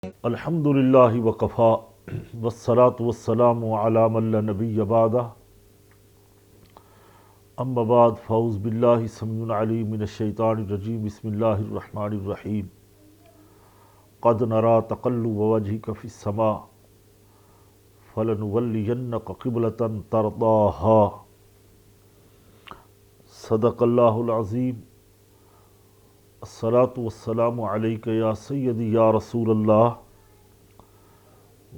الحمدللہ وکفا والصلاة والسلام علی من لا نبی بعدہ اما بعد فاعوذ باللہ السمیع العلیم من الشیطان الرجیم بسم اللہ الرحمن الرحیم قد نرى تقلب وجهك في السماء فلنولینک قبلة ترضاها صدق اللہ العظیم الصلاة والسلام علیک یا سیدی یا رسول اللہ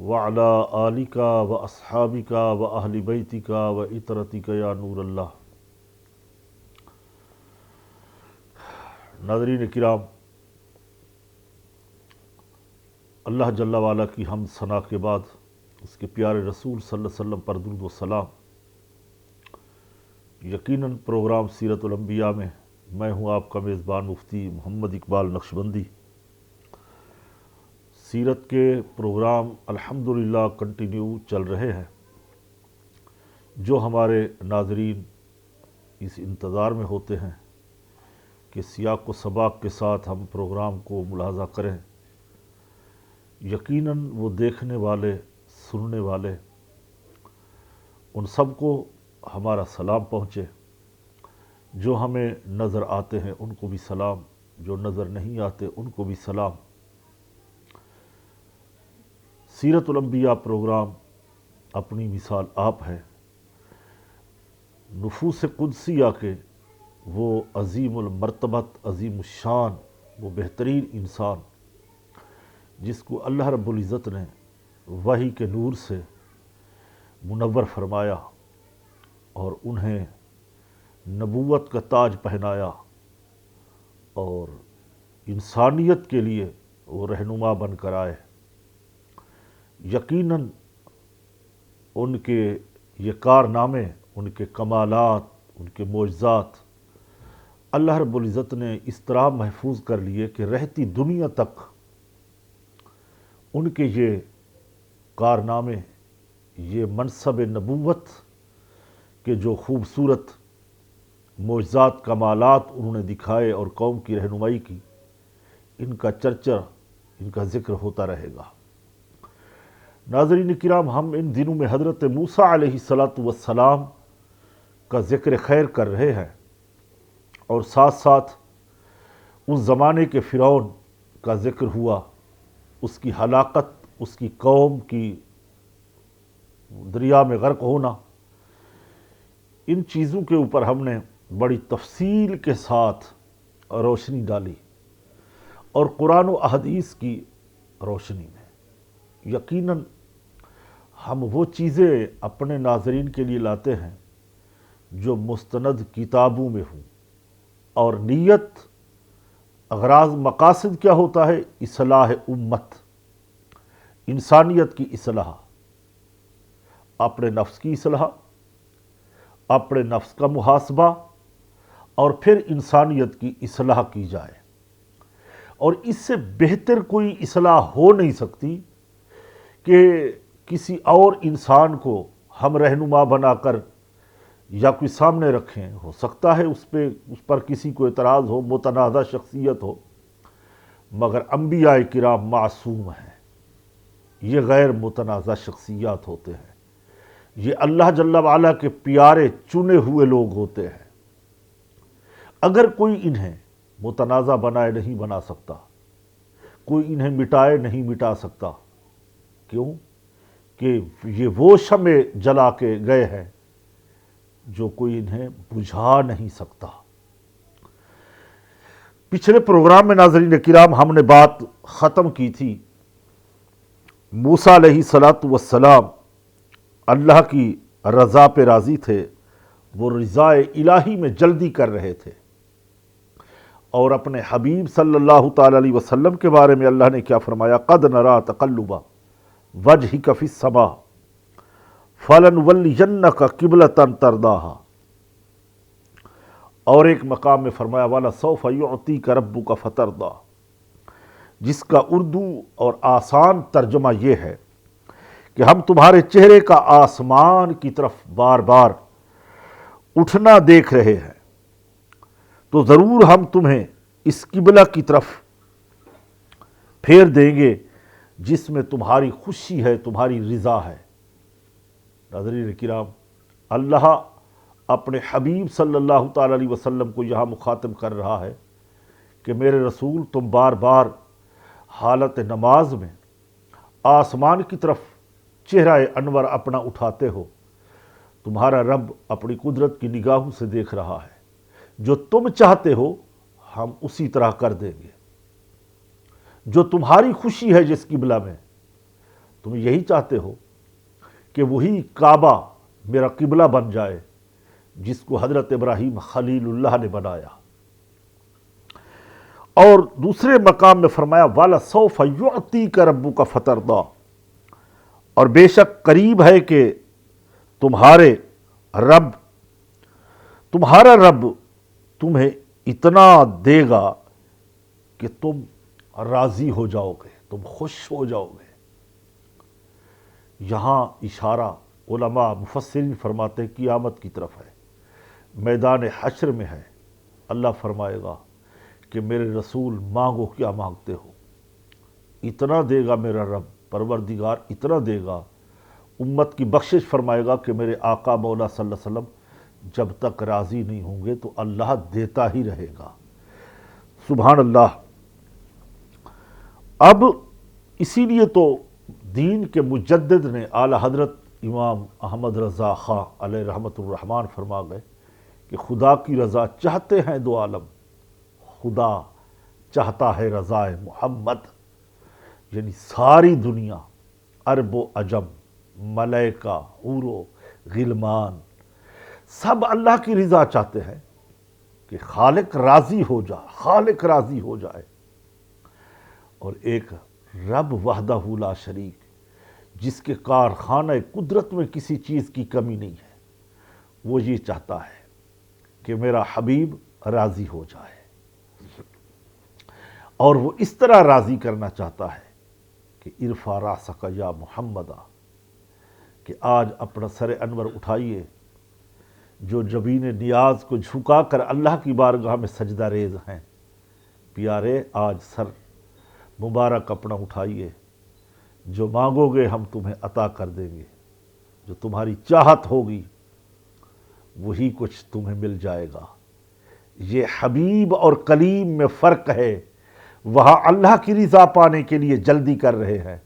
وعلی آلک و اصحابک و اہل بیتک و اطرتک یا نور اللہ۔ ناظرین کرام، اللہ جل وعلا کی حمد ثنا کے بعد اس کے پیارے رسول صلی اللہ علیہ وسلم پر درود و سلام۔ یقیناً پروگرام سیرت الانبیاء میں میں ہوں آپ کا میزبان مفتی محمد اقبال نقشبندی۔ سیرت کے پروگرام الحمدللہ کنٹینیو چل رہے ہیں۔ جو ہمارے ناظرین اس انتظار میں ہوتے ہیں کہ سیاق و سباق کے ساتھ ہم پروگرام کو ملاحظہ کریں، یقیناً وہ دیکھنے والے، سننے والے، ان سب کو ہمارا سلام پہنچے۔ جو ہمیں نظر آتے ہیں ان کو بھی سلام، جو نظر نہیں آتے ان کو بھی سلام۔ سیرت الانبیاء پروگرام اپنی مثال آپ ہے۔ نفوس قدسیہ کے وہ عظیم المرتبت، عظیم الشان، وہ بہترین انسان جس کو اللہ رب العزت نے وحی کے نور سے منور فرمایا اور انہیں نبوت کا تاج پہنایا، اور انسانیت کے لیے وہ رہنما بن کر آئے۔ یقیناً ان کے یہ کارنامے، ان کے کمالات، ان کے معجزات اللہ رب العزت نے اس طرح محفوظ کر لیے کہ رہتی دنیا تک ان کے یہ کارنامے، یہ منصب نبوت کے جو خوبصورت معجزات، کمالات انہوں نے دکھائے اور قوم کی رہنمائی کی، ان کا چرچا، ان کا ذکر ہوتا رہے گا۔ ناظرین کرام، ہم ان دنوں میں حضرت موسیٰ علیہ السلام کا ذکر خیر کر رہے ہیں، اور ساتھ ساتھ اس زمانے کے فرعون کا ذکر ہوا، اس کی ہلاکت، اس کی قوم کی دریا میں غرق ہونا۔ ان چیزوں کے اوپر ہم نے بڑی تفصیل کے ساتھ روشنی ڈالی، اور قرآن و احادیث کی روشنی میں یقیناً ہم وہ چیزیں اپنے ناظرین کے لیے لاتے ہیں جو مستند کتابوں میں ہوں، اور نیت، اغراض، مقاصد کیا ہوتا ہے؟ اصلاح امت، انسانیت کی اصلاح، اپنے نفس کی اصلاح، اپنے نفس کا محاسبہ، اور پھر انسانیت کی اصلاح کی جائے۔ اور اس سے بہتر کوئی اصلاح ہو نہیں سکتی کہ کسی اور انسان کو ہم رہنما بنا کر یا کوئی سامنے رکھیں۔ ہو سکتا ہے اس پر کسی کو اعتراض ہو، متنازع شخصیت ہو، مگر انبیاء کرام معصوم ہیں، یہ غیر متنازع شخصیات ہوتے ہیں، یہ اللہ جل وعلا کے پیارے چنے ہوئے لوگ ہوتے ہیں۔ اگر کوئی انہیں متنازع بنائے نہیں بنا سکتا، کوئی انہیں مٹائے نہیں مٹا سکتا۔ کیوں؟ کہ یہ وہ شمع جلا کے گئے ہیں جو کوئی انہیں بجھا نہیں سکتا۔ پچھلے پروگرام میں ناظرین کرام ہم نے بات ختم کی تھی، موسیٰ علیہ السلام اللہ کی رضا پہ راضی تھے، وہ رضا الہی میں جلدی کر رہے تھے، اور اپنے حبیب صلی اللہ تعالی علیہ وسلم کے بارے میں اللہ نے کیا فرمایا؟ قد نرى تقلب وجهك في السماء فلنولینک قبلة ترضاها۔ اور ایک مقام میں فرمایا وَلَسَوْفَ يُعْطِيكَ رَبُّكَ فَتَرْضَىٰ، جس کا اردو اور آسان ترجمہ یہ ہے کہ ہم تمہارے چہرے کا آسمان کی طرف بار بار اٹھنا دیکھ رہے ہیں، تو ضرور ہم تمہیں اس قبلہ کی طرف پھیر دیں گے جس میں تمہاری خوشی ہے، تمہاری رضا ہے۔ ناظرین کرام، اللہ اپنے حبیب صلی اللہ تعالیٰ علیہ وسلم کو یہاں مخاطب کر رہا ہے کہ میرے رسول، تم بار بار حالت نماز میں آسمان کی طرف چہرہ انور اپنا اٹھاتے ہو۔ تمہارا رب اپنی قدرت کی نگاہوں سے دیکھ رہا ہے، جو تم چاہتے ہو ہم اسی طرح کر دیں گے۔ جو تمہاری خوشی ہے جس قبلہ میں، تم یہی چاہتے ہو کہ وہی کعبہ میرا قبلہ بن جائے جس کو حضرت ابراہیم خلیل اللہ نے بنایا۔ اور دوسرے مقام میں فرمایا وَلَسَوْفَ يُعْطِيكَ رَبُّكَ فَتَرْضَىٰ، اور بے شک قریب ہے کہ تمہارا رب تمہیں اتنا دے گا کہ تم راضی ہو جاؤ گے، تم خوش ہو جاؤ گے۔ یہاں اشارہ علماء مفسرین فرماتے ہیں قیامت کی طرف ہے، میدان حشر میں ہے۔ اللہ فرمائے گا کہ میرے رسول مانگو کیا مانگتے ہو، اتنا دے گا میرا رب پروردگار، اتنا دے گا۔ امت کی بخشش فرمائے گا کہ میرے آقا مولا صلی اللہ علیہ وسلم جب تک راضی نہیں ہوں گے تو اللہ دیتا ہی رہے گا۔ سبحان اللہ۔ اب اسی لیے تو دین کے مجدد نے اعلی حضرت امام احمد رضا خاں علیہ رحمت الرحمن فرما گئے کہ خدا کی رضا چاہتے ہیں دو عالم، خدا چاہتا ہے رضا محمد، یعنی ساری دنیا، عرب و عجم، ملائکہ، حور و غلمان، سب اللہ کی رضا چاہتے ہیں کہ خالق راضی ہو جائے۔ اور ایک رب وحدہ لا شریک، جس کے کارخانہ قدرت میں کسی چیز کی کمی نہیں ہے، وہ یہ چاہتا ہے کہ میرا حبیب راضی ہو جائے۔ اور وہ اس طرح راضی کرنا چاہتا ہے کہ ارفع راسک یا محمد، کہ آج اپنا سر انور اٹھائیے، جو جبین نیاز کو جھکا کر اللہ کی بارگاہ میں سجدہ ریز ہیں، پیارے آج سر مبارک اپنا اٹھائیے، جو مانگو گے ہم تمہیں عطا کر دیں گے، جو تمہاری چاہت ہوگی وہی کچھ تمہیں مل جائے گا۔ یہ حبیب اور کلیم میں فرق ہے، وہاں اللہ کی رضا پانے کے لیے جلدی کر رہے ہیں،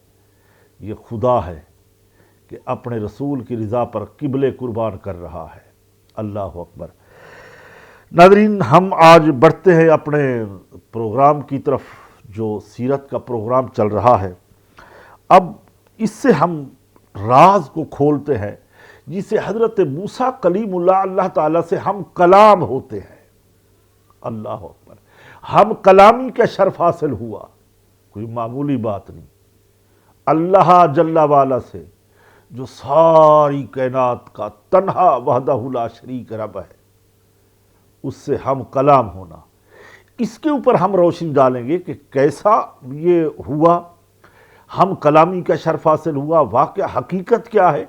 یہ خدا ہے کہ اپنے رسول کی رضا پر قبلے قربان کر رہا ہے۔ اللہ اکبر۔ ناظرین، ہم آج بڑھتے ہیں اپنے پروگرام کی طرف، جو سیرت کا پروگرام چل رہا ہے۔ اب اس سے ہم راز کو کھولتے ہیں جسے حضرت موسیٰ کلیم اللہ تعالیٰ سے ہم کلام ہوتے ہیں۔ اللہ اکبر۔ ہم کلامی کا شرف حاصل ہوا، کوئی معمولی بات نہیں۔ اللہ جل والا سے، جو ساری کائنات کا تنہا وحدہ لا شریک رب ہے، اس سے ہم کلام ہونا، اس کے اوپر ہم روشنی ڈالیں گے کہ کیسا یہ ہوا، ہم کلامی کا شرف حاصل ہوا، واقعہ حقیقت کیا ہے۔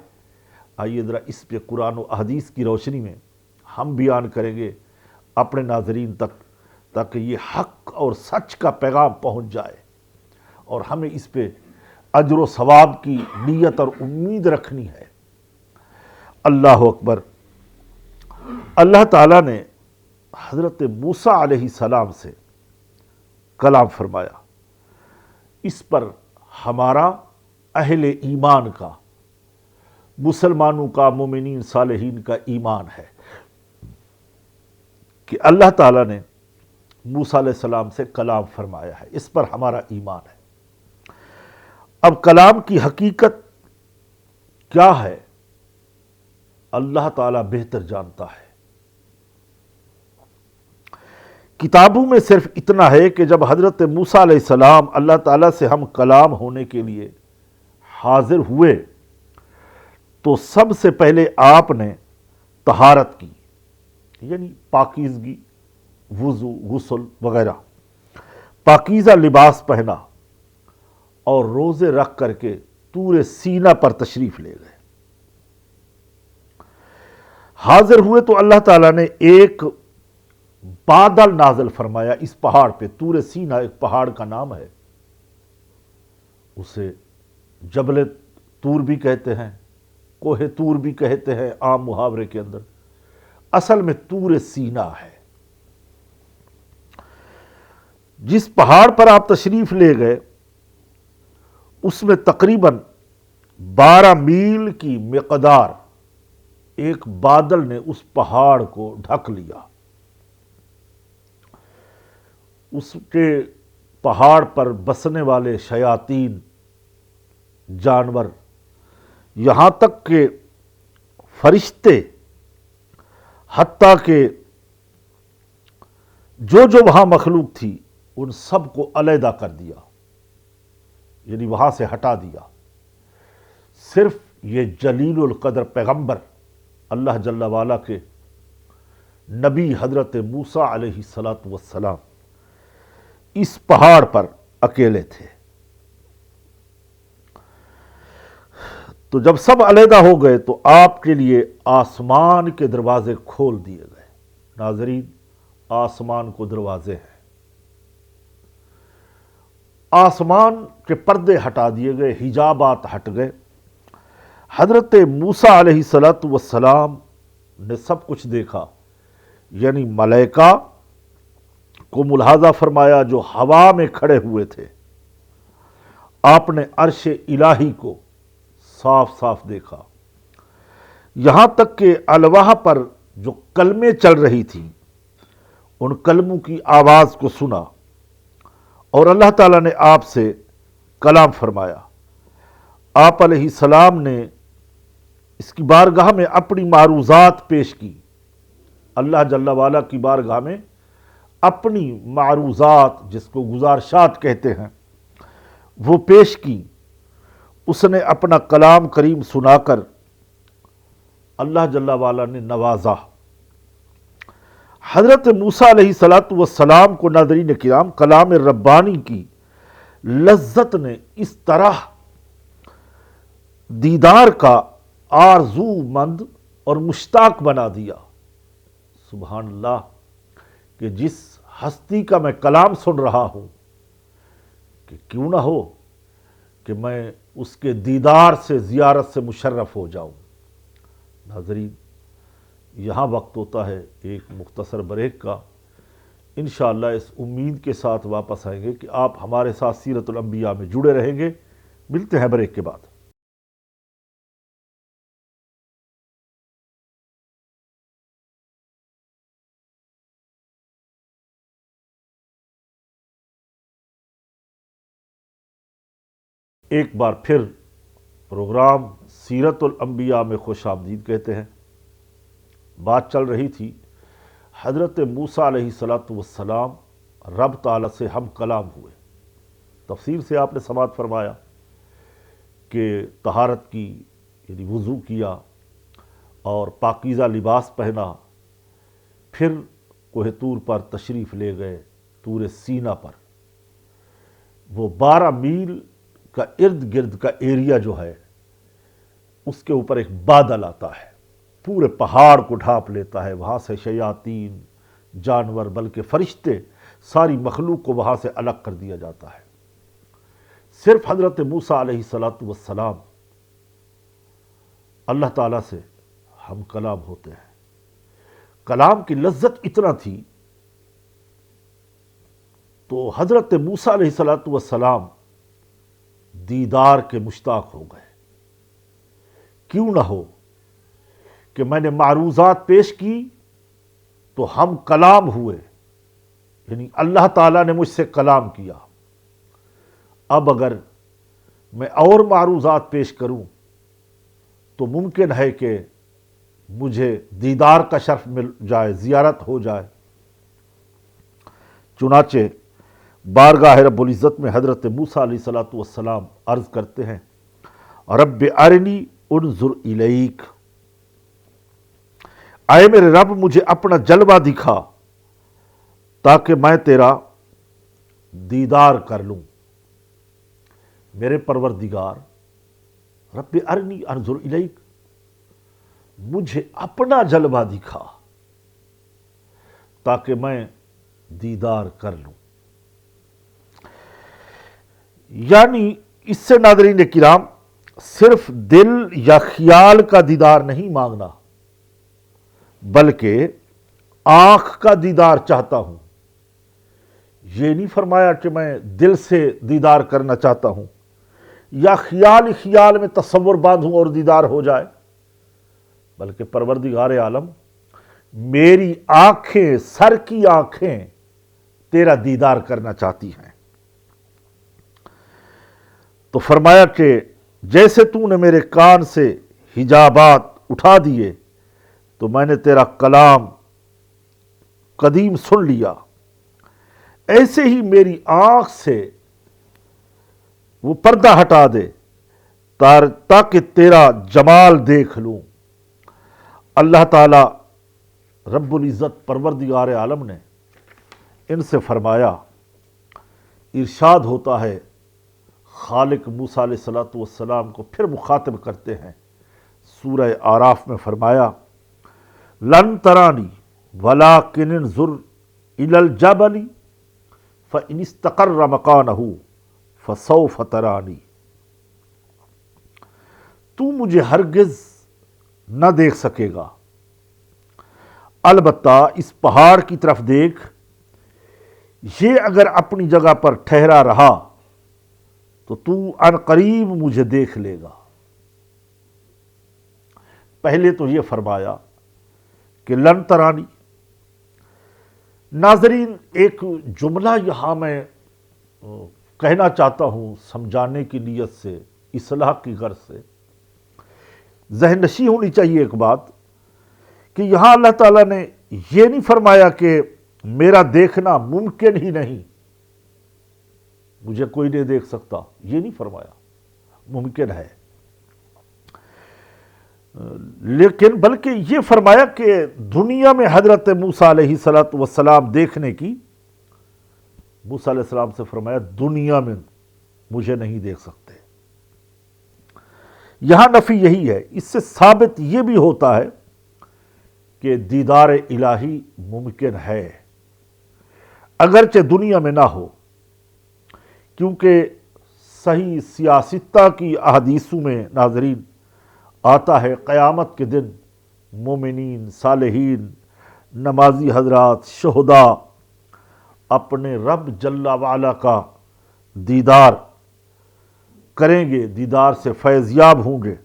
آئیے ذرا اس پہ قرآن و احادیث کی روشنی میں ہم بیان کریں گے اپنے ناظرین تک، تاکہ یہ حق اور سچ کا پیغام پہنچ جائے، اور ہمیں اس پہ اجر و ثواب کی نیت اور امید رکھنی ہے۔ اللہ اکبر۔ اللہ تعالیٰ نے حضرت موسیٰ علیہ السلام سے کلام فرمایا، اس پر ہمارا اہل ایمان کا، مسلمانوں کا، مومنین صالحین کا ایمان ہے کہ اللہ تعالیٰ نے موسیٰ علیہ السلام سے کلام فرمایا ہے، اس پر ہمارا ایمان ہے۔ اب کلام کی حقیقت کیا ہے اللہ تعالیٰ بہتر جانتا ہے۔ کتابوں میں صرف اتنا ہے کہ جب حضرت موسیٰ علیہ السلام اللہ تعالیٰ سے ہم کلام ہونے کے لیے حاضر ہوئے تو سب سے پہلے آپ نے طہارت کی، یعنی پاکیزگی، وضو، غسل وغیرہ، پاکیزہ لباس پہنا، اور روزے رکھ کر کے طور سینہ پر تشریف لے گئے۔ حاضر ہوئے تو اللہ تعالیٰ نے ایک بادل نازل فرمایا اس پہاڑ پہ۔ طور سینہ ایک پہاڑ کا نام ہے، اسے جبل طور بھی کہتے ہیں، کوہ طور بھی کہتے ہیں عام محاورے کے اندر، اصل میں طور سینا ہے۔ جس پہاڑ پر آپ تشریف لے گئے اس میں تقریباً 12 میل کی مقدار ایک بادل نے اس پہاڑ کو ڈھک لیا۔ اس کے پہاڑ پر بسنے والے شیاطین، جانور، یہاں تک کہ فرشتے، حتیٰ کہ جو وہاں مخلوق تھی ان سب کو علیحدہ کر دیا، یعنی وہاں سے ہٹا دیا۔ صرف یہ جلیل القدر پیغمبر اللہ جل وعلا کے نبی حضرت موسیٰ علیہ السلام اس پہاڑ پر اکیلے تھے۔ تو جب سب علیحدہ ہو گئے تو آپ کے لیے آسمان کے دروازے کھول دیے گئے۔ ناظرین، آسمان کو دروازے ہیں، آسمان کے پردے ہٹا دیے گئے، حجابات ہٹ گئے۔ حضرت موسیٰ علیہ السلام نے سب کچھ دیکھا، یعنی ملائکہ کو ملاحظہ فرمایا جو ہوا میں کھڑے ہوئے تھے۔ آپ نے عرش الہی کو صاف صاف دیکھا، یہاں تک کہ الواح پر جو کلمیں چل رہی تھیں ان کلموں کی آواز کو سنا، اور اللہ تعالیٰ نے آپ سے کلام فرمایا۔ آپ علیہ السلام نے اس کی بارگاہ میں اپنی معروضات پیش کی، اللہ جل وعلا کی بارگاہ میں اپنی معروضات، جس کو گزارشات کہتے ہیں، وہ پیش کی۔ اس نے اپنا کلام کریم سنا کر اللہ جل وعلا نے نوازا۔ حضرت موسیٰ علیہ السلام کو ناظرین کرام کلام ربانی کی لذت نے اس طرح دیدار کا آرزو مند اور مشتاق بنا دیا، سبحان اللہ، کہ جس ہستی کا میں کلام سن رہا ہوں کہ کیوں نہ ہو کہ میں اس کے دیدار سے، زیارت سے مشرف ہو جاؤں۔ ناظرین، یہاں وقت ہوتا ہے ایک مختصر بریک کا۔ انشاءاللہ اس امید کے ساتھ واپس آئیں گے کہ آپ ہمارے ساتھ سیرت الانبیاء میں جڑے رہیں گے۔ ملتے ہیں بریک کے بعد۔ ایک بار پھر پروگرام سیرت الانبیاء میں خوش آمدید کہتے ہیں۔ بات چل رہی تھی حضرت موسیٰ علیہ السلام رب تعالیٰ سے ہم کلام ہوئے۔ تفسیر سے آپ نے سماعت فرمایا کہ طہارت کی، یعنی وضو کیا اور پاکیزہ لباس پہنا، پھر کوہ طور پر تشریف لے گئے، طور سینا پر۔ وہ 12 میل کا ارد گرد کا ایریا جو ہے اس کے اوپر ایک بادل آتا ہے، پورے پہاڑ کو ڈھانپ لیتا ہے۔ وہاں سے شیاطین، جانور، بلکہ فرشتے، ساری مخلوق کو وہاں سے الگ کر دیا جاتا ہے۔ صرف حضرت موسیٰ علیہ السلام اللہ تعالیٰ سے ہم کلام ہوتے ہیں۔ کلام کی لذت اتنا تھی تو حضرت موسیٰ علیہ السلام دیدار کے مشتاق ہو گئے۔ کیوں نہ ہو کہ میں نے معروضات پیش کی تو ہم کلام ہوئے، یعنی اللہ تعالیٰ نے مجھ سے کلام کیا۔ اب اگر میں اور معروضات پیش کروں تو ممکن ہے کہ مجھے دیدار کا شرف مل جائے، زیارت ہو جائے۔ چنانچہ بارگاہ رب العزت میں حضرت موسیٰ علیہ السلام عرض کرتے ہیں، رب ارنی انظر الیک، اے میرے رب مجھے اپنا جلوہ دکھا تاکہ میں تیرا دیدار کر لوں۔ میرے پروردگار، رب ارنی انظر الیک، مجھے اپنا جلوہ دکھا تاکہ میں دیدار کر لوں۔ یعنی اس سے ناظرین کرام صرف دل یا خیال کا دیدار نہیں مانگنا، بلکہ آنکھ کا دیدار چاہتا ہوں۔ یہ نہیں فرمایا کہ میں دل سے دیدار کرنا چاہتا ہوں یا خیال میں تصور باندھوں اور دیدار ہو جائے، بلکہ پروردگار عالم میری آنکھیں، سر کی آنکھیں تیرا دیدار کرنا چاہتی ہیں۔ تو فرمایا کہ جیسے تو نے میرے کان سے حجابات اٹھا دیے تو میں نے تیرا کلام قدیم سن لیا، ایسے ہی میری آنکھ سے وہ پردہ ہٹا دے تاکہ تیرا جمال دیکھ لوں۔ اللہ تعالی رب العزت پروردگار عالم نے ان سے فرمایا، ارشاد ہوتا ہے، خالق موسیٰ علیہ السلام کو پھر مخاطب کرتے ہیں، سورہ اعراف میں فرمایا، لن ترانی ولکن انظر الی الجبل فإن استقر مکانہ فسوف ترانی۔ تو مجھے ہرگز نہ دیکھ سکے گا، البتہ اس پہاڑ کی طرف دیکھ، یہ اگر اپنی جگہ پر ٹھہرا رہا تو عن قریب مجھے دیکھ لے گا۔ پہلے تو یہ فرمایا کہ لن ترانی۔ ناظرین ایک جملہ یہاں میں کہنا چاہتا ہوں سمجھانے کی نیت سے، اصلاح کی غرض سے، ذہن نشین ہونی چاہیے ایک بات کہ یہاں اللہ تعالیٰ نے یہ نہیں فرمایا کہ میرا دیکھنا ممکن ہی نہیں، مجھے کوئی نہیں دیکھ سکتا، یہ نہیں فرمایا، ممکن ہے، لیکن بلکہ یہ فرمایا کہ دنیا میں حضرت موسیٰ علیہ السلام دیکھنے کی، موسیٰ علیہ السلام سے فرمایا دنیا میں مجھے نہیں دیکھ سکتے۔ یہاں نفی یہی ہے، اس سے ثابت یہ بھی ہوتا ہے کہ دیدار الہی ممکن ہے اگرچہ دنیا میں نہ ہو، کیونکہ صحیح سیاستہ کی احادیثوں میں ناظرین آتا ہے قیامت کے دن مومنین، صالحین، نمازی حضرات، شہداء اپنے رب جل وعلا کا دیدار کریں گے، دیدار سے فیض یاب ہوں گے۔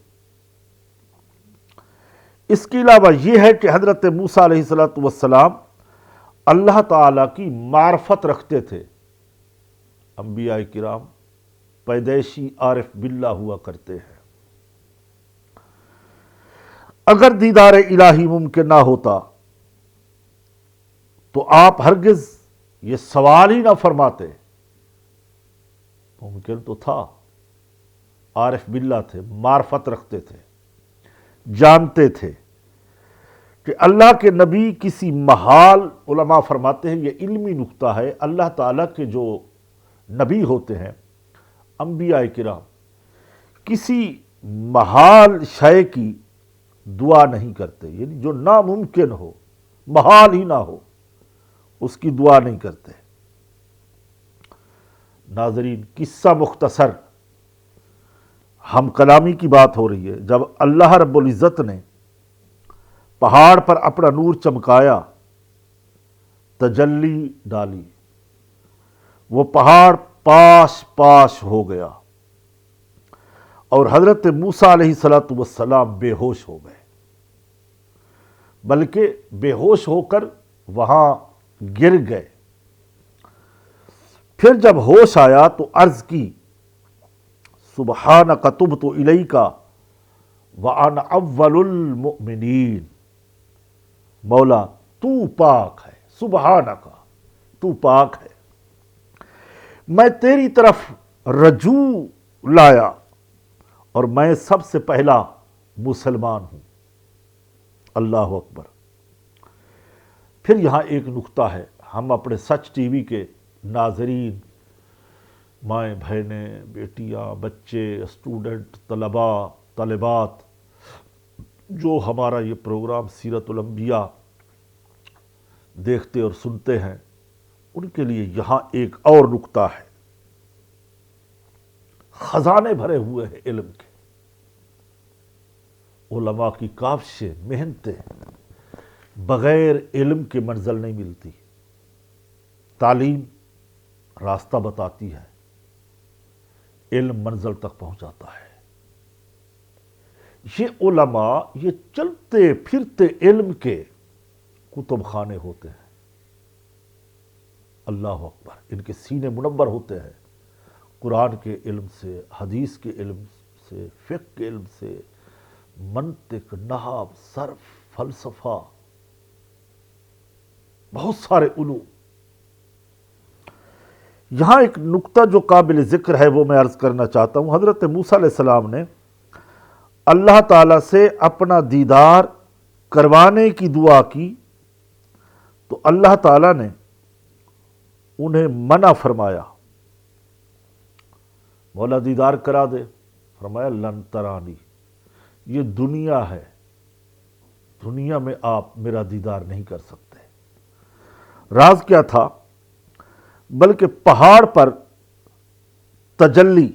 اس کے علاوہ یہ ہے کہ حضرت موسیٰ علیہ السلام اللہ تعالیٰ کی معرفت رکھتے تھے۔ انبیاء کرام پیدائشی عارف باللہ ہوا کرتے ہیں۔ اگر دیدار الہی ممکن نہ ہوتا تو آپ ہرگز یہ سوال ہی نہ فرماتے، ممکن تو تھا، عارف باللہ تھے، معرفت رکھتے تھے، جانتے تھے کہ اللہ کے نبی کسی محال، علماء فرماتے ہیں یہ علمی نکتہ ہے، اللہ تعالیٰ کے جو نبی ہوتے ہیں انبیاء کرام کسی محال شے کی دعا نہیں کرتے، یعنی جو ناممکن ہو، محال ہی نہ ہو، اس کی دعا نہیں کرتے۔ ناظرین قصہ مختصر، ہم کلامی کی بات ہو رہی ہے، جب اللہ رب العزت نے پہاڑ پر اپنا نور چمکایا، تجلی ڈالی، وہ پہاڑ پاش پاش ہو گیا اور حضرت موسیٰ علیہ السلام بے ہوش ہو گئے، بلکہ بے ہوش ہو کر وہاں گر گئے۔ پھر جب ہوش آیا تو عرض کی، سبحانک تبت الیک وانا اول المؤمنین، مولا تو پاک ہے، سبحانک تو پاک ہے، میں تیری طرف رجوع لایا اور میں سب سے پہلا مسلمان ہوں۔ اللہ اکبر۔ پھر یہاں ایک نکتہ ہے، ہم اپنے سچ ٹی وی کے ناظرین، مائیں بہنیں، بیٹیاں، بچے، اسٹوڈنٹ، طلباء، طالبات جو ہمارا یہ پروگرام سیرت الانبیاء دیکھتے اور سنتے ہیں، ان کے لیے یہاں ایک اور نکتہ ہے۔ خزانے بھرے ہوئے ہیں علم کے۔ علماء کی کاوشیں، محنتیں، بغیر علم کے منزل نہیں ملتی۔ تعلیم راستہ بتاتی ہے، علم منزل تک پہنچاتا ہے۔ یہ علماء یہ چلتے پھرتے علم کے کتب خانے ہوتے ہیں۔ اللہ اکبر، ان کے سینے منور ہوتے ہیں قرآن کے علم سے، حدیث کے علم سے، فقہ کے علم سے، منطق، نحو، صرف، فلسفہ، بہت سارے علوم۔ یہاں ایک نکتہ جو قابل ذکر ہے وہ میں عرض کرنا چاہتا ہوں۔ حضرت موسیٰ علیہ السلام نے اللہ تعالیٰ سے اپنا دیدار کروانے کی دعا کی تو اللہ تعالیٰ نے انہیں منع فرمایا، مولا دیدار کرا دے۔ فرمایا لن ترانی، یہ دنیا ہے، دنیا میں آپ میرا دیدار نہیں کر سکتے۔ راز کیا تھا؟ بلکہ پہاڑ پر تجلی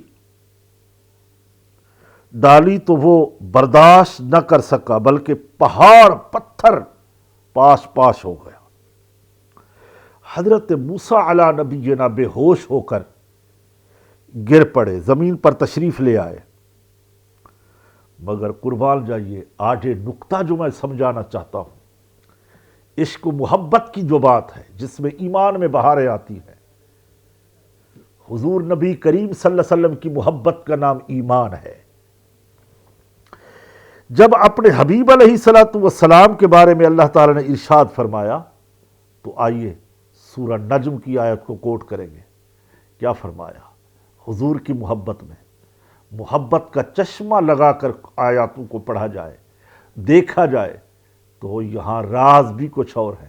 ڈالی تو وہ برداشت نہ کر سکا، بلکہ پہاڑ پتھر پاش پاش ہو گیا۔ حضرت موسیٰ علیہ نبینا بے ہوش ہو کر گر پڑے، زمین پر تشریف لے آئے۔ مگر قربان جائیے، آج یہ نکتہ جو میں سمجھانا چاہتا ہوں، عشق و محبت کی جو بات ہے جس میں ایمان میں بہاریں آتی ہیں۔ حضور نبی کریم صلی اللہ علیہ وسلم کی محبت کا نام ایمان ہے۔ جب اپنے حبیب علیہ الصلوۃ والسلام کے بارے میں اللہ تعالیٰ نے ارشاد فرمایا تو آئیے سورہ نجم کی آیت کو کوٹ کریں گے۔ کیا فرمایا؟ حضور کی محبت میں محبت کا چشمہ لگا کر آیاتوں کو پڑھا جائے، دیکھا جائے تو یہاں راز بھی کچھ اور ہے۔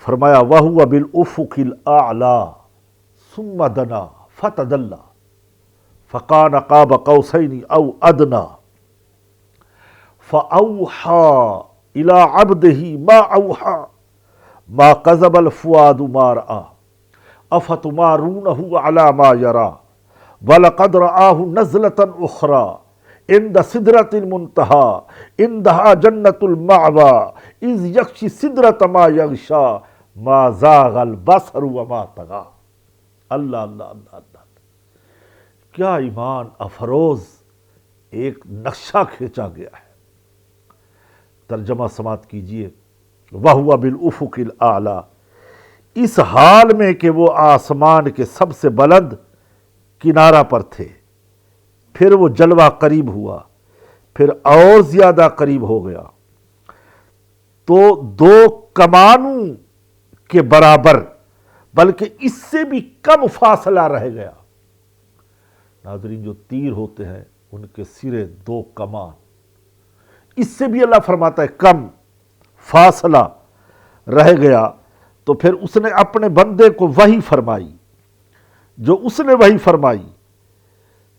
فرمایا وَهُوَ بِالْأُفُقِ الْأَعْلَى ثُمَّ دَنَا فَتَدَلَّى فَكَانَ قَابَ قَوْسَيْنِ أَوْ أَدْنَى فَأَوْحَى إِلَىٰ عَبْدِهِ مَا أَوْحَى مَا كَذَبَ الْفُؤَادُ مَا رَأَىٰ أَفَتُمَارُونَهُ عَلَىٰ مَا يَرَىٰ وَلَقَدْ رَآهُ نَزْلَةً أُخْرَىٰ عِندَ سِدْرَةِ الْمُنتَهَىٰ عِندَهَا جَنَّةُ الْمَأْوَىٰ إِذْ يَغْشِي السِّدْرَةَ مَا يَغْشَىٰ مَا زَاغَ الْبَصَرُ وَمَا طَغَىٰ۔ اللہ اللہ اللہ اللہ، کیا ایمان افروز ایک نقشہ کھینچا گیا ہے۔ ترجمہ سماعت کیجئے، وَهُوَ بِالْأُفُقِ الْأَعْلَىٰ، اس حال میں کہ وہ آسمان کے سب سے بلند کنارہ پر تھے، پھر وہ جلوہ قریب ہوا، پھر اور زیادہ قریب ہو گیا تو دو کمانوں کے برابر بلکہ اس سے بھی کم فاصلہ رہ گیا۔ ناظرین، جو تیر ہوتے ہیں ان کے سرے دو کمان، اس سے بھی اللہ فرماتا ہے کم فاصلہ رہ گیا۔ تو پھر اس نے اپنے بندے کو وحی فرمائی، جو اس نے وحی فرمائی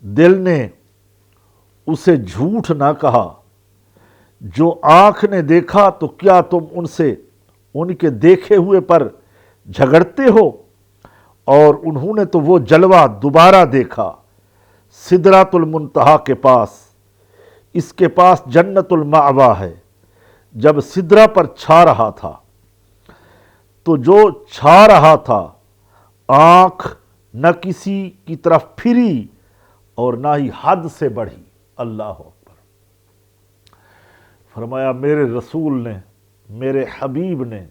دل نے اسے جھوٹ نہ کہا۔ جو آنکھ نے دیکھا تو کیا تم ان سے ان کے دیکھے ہوئے پر جھگڑتے ہو؟ اور انہوں نے تو وہ جلوہ دوبارہ دیکھا سدرۃ المنتہا کے پاس، اس کے پاس جنت المأویٰ ہے۔ جب سدرہ پر چھا رہا تھا تو جو چھا رہا تھا آنکھ نہ کسی کی طرف پھری اور نہ ہی حد سے بڑھی۔ اللہ اکبر۔ فرمایا میرے رسول نے، میرے حبیب نے،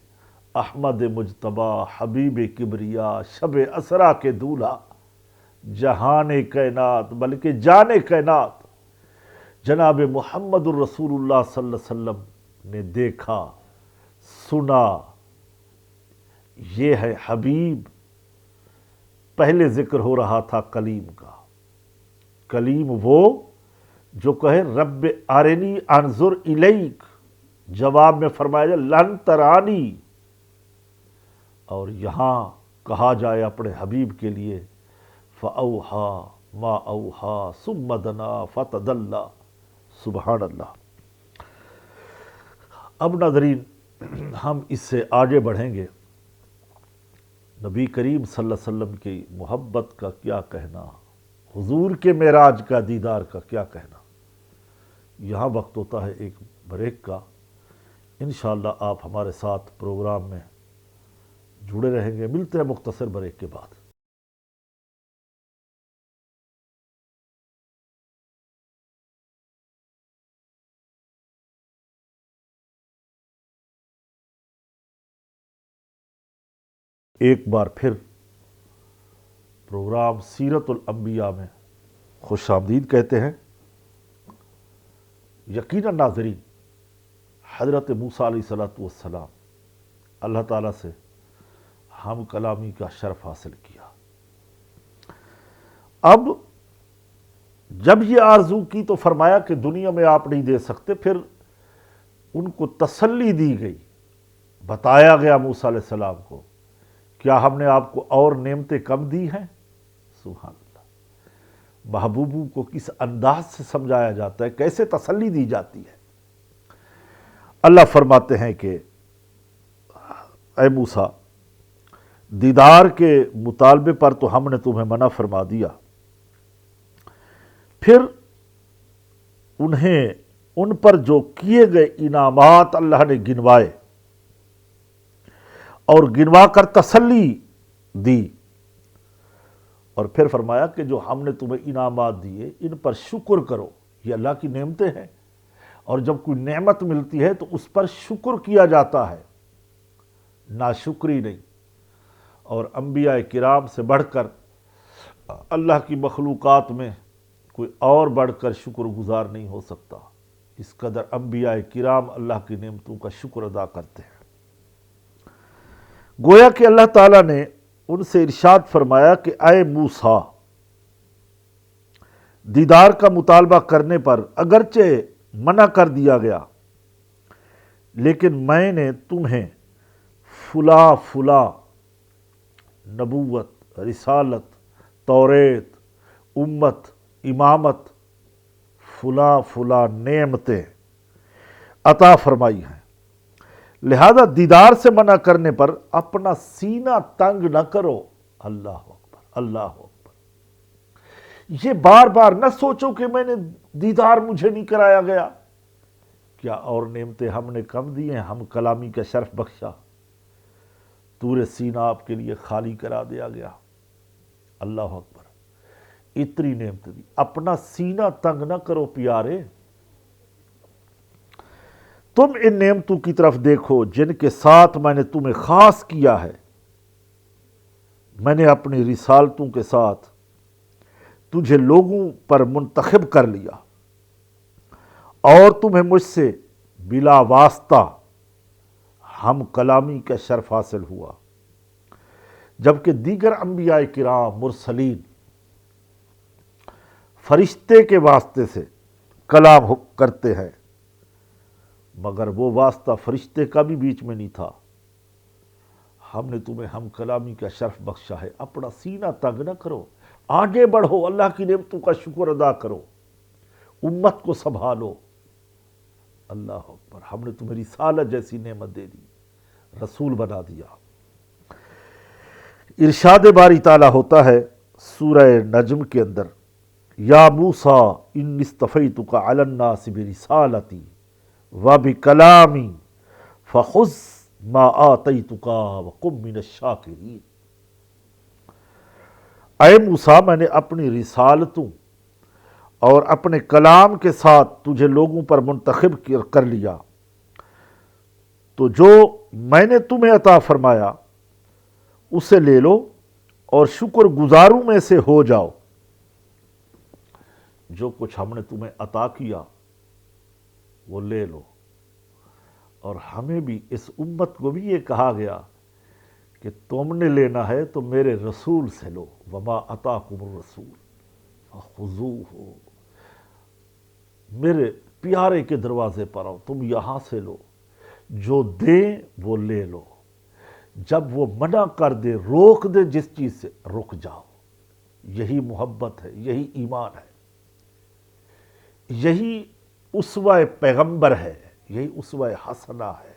احمد مجتبیٰ، حبیب کبریا، شب اسرا کے دولہا، جہان کائنات بلکہ جان کائنات جناب محمد الرسول اللہ صلی اللہ علیہ وسلم نے دیکھا، سنا۔ یہ ہے حبیب۔ پہلے ذکر ہو رہا تھا کلیم کا۔ کلیم وہ جو کہے رب ارنی انظر الیک، جواب میں فرمایا جائے لن ترانی، اور یہاں کہا جائے اپنے حبیب کے لیے فَأَوْحَىٰ مَا أَوْحَىٰ ثُمَّ دَنَا فَتَدَلَّىٰ۔ سبحان اللہ۔ اب ناظرین ہم اس سے آگے بڑھیں گے۔ نبی کریم صلی اللہ علیہ وسلم کی محبت کا کیا کہنا، حضور کے معراج کا دیدار کا کیا کہنا۔ یہاں وقت ہوتا ہے ایک بریک کا، انشاءاللہ آپ ہمارے ساتھ پروگرام میں جڑے رہیں گے۔ ملتے ہیں مختصر بریک کے بعد۔ ایک بار پھر پروگرام سیرت الانبیاء میں خوش آمدید کہتے ہیں۔ یقیناً ناظرین، حضرت موسیٰ علیہ السلام اللہ تعالیٰ سے ہم کلامی کا شرف حاصل کیا۔ اب جب یہ آرزو کی تو فرمایا کہ دنیا میں آپ نہیں دے سکتے، پھر ان کو تسلی دی گئی، بتایا گیا موسیٰ علیہ السلام کو، کیا ہم نے آپ کو اور نعمتیں کم دی ہیں؟ سبحان اللہ، محبوبوں کو کس انداز سے سمجھایا جاتا ہے، کیسے تسلی دی جاتی ہے۔ اللہ فرماتے ہیں کہ اے موسیٰ، دیدار کے مطالبے پر تو ہم نے تمہیں منع فرما دیا، پھر ان پر جو کیے گئے انعامات اللہ نے گنوائے اور گنوا کر تسلی دی، اور پھر فرمایا کہ جو ہم نے تمہیں انعامات دیے ان پر شکر کرو، یہ اللہ کی نعمتیں ہیں، اور جب کوئی نعمت ملتی ہے تو اس پر شکر کیا جاتا ہے، ناشکری نہیں۔ اور انبیاء کرام سے بڑھ کر اللہ کی مخلوقات میں کوئی اور بڑھ کر شکر گزار نہیں ہو سکتا، اس قدر انبیاء کرام اللہ کی نعمتوں کا شکر ادا کرتے ہیں۔ گویا کہ اللہ تعالیٰ نے ان سے ارشاد فرمایا کہ اے موسیٰ، دیدار کا مطالبہ کرنے پر اگرچہ منع کر دیا گیا، لیکن میں نے تمہیں فلاں فلاں نبوت، رسالت، توریت، امت، امامت، فلاں فلاں نعمتیں عطا فرمائی ہیں، لہذا دیدار سے منع کرنے پر اپنا سینہ تنگ نہ کرو۔ اللہ اکبر، اللہ اکبر۔ یہ بار بار نہ سوچو کہ میں نے دیدار مجھے نہیں کرایا گیا، کیا اور نعمتیں ہم نے کم دی ہیں، ہم کلامی کا شرف بخشا، طور سینہ آپ کے لیے خالی کرا دیا گیا۔ اللہ اکبر، اتنی نعمتیں دی، اپنا سینہ تنگ نہ کرو پیارے، تم ان نعمتوں کی طرف دیکھو جن کے ساتھ میں نے تمہیں خاص کیا ہے۔ میں نے اپنی رسالتوں کے ساتھ تجھے لوگوں پر منتخب کر لیا اور تمہیں مجھ سے بلا واسطہ ہم کلامی کا شرف حاصل ہوا، جبکہ دیگر انبیاء کرام، مرسلین فرشتے کے واسطے سے کلام کرتے ہیں، مگر وہ واسطہ فرشتے کا بھی بیچ میں نہیں تھا۔ ہم نے تمہیں ہم کلامی کا شرف بخشا ہے، اپنا سینہ تنگ نہ کرو، آگے بڑھو، اللہ کی نعمتوں کا شکر ادا کرو، امت کو سنبھالو۔ اللہ اکبر، ہم نے تمہیں رسالت جیسی نعمت دے دی، رسول بنا دیا۔ ارشاد باری تعالیٰ ہوتا ہے سورہ نجم کے اندر، یا موسیٰ انی اصطفیتک علی الناس برسالتی وبکلامی فخذ ما آتیتک وکن من الشاکرین۔ اے موسیٰ، میں نے اپنی رسالتوں اور اپنے کلام کے ساتھ تجھے لوگوں پر منتخب کر لیا، تو جو میں نے تمہیں عطا فرمایا اسے لے لو اور شکر گزاروں میں سے ہو جاؤ۔ جو کچھ ہم نے تمہیں عطا کیا وہ لے لو، اور ہمیں بھی، اس امت کو بھی یہ کہا گیا کہ تم نے لینا ہے تو میرے رسول سے لو، وما اتاکم الرسول فخذوہ، میرے پیارے کے دروازے پر آؤ، تم یہاں سے لو، جو دیں وہ لے لو، جب وہ منع کر دے، روک دے جس چیز سے، رک جاؤ۔ یہی محبت ہے، یہی ایمان ہے، یہی اسوہ پیغمبر ہے، یہی اسوہ حسنہ ہے۔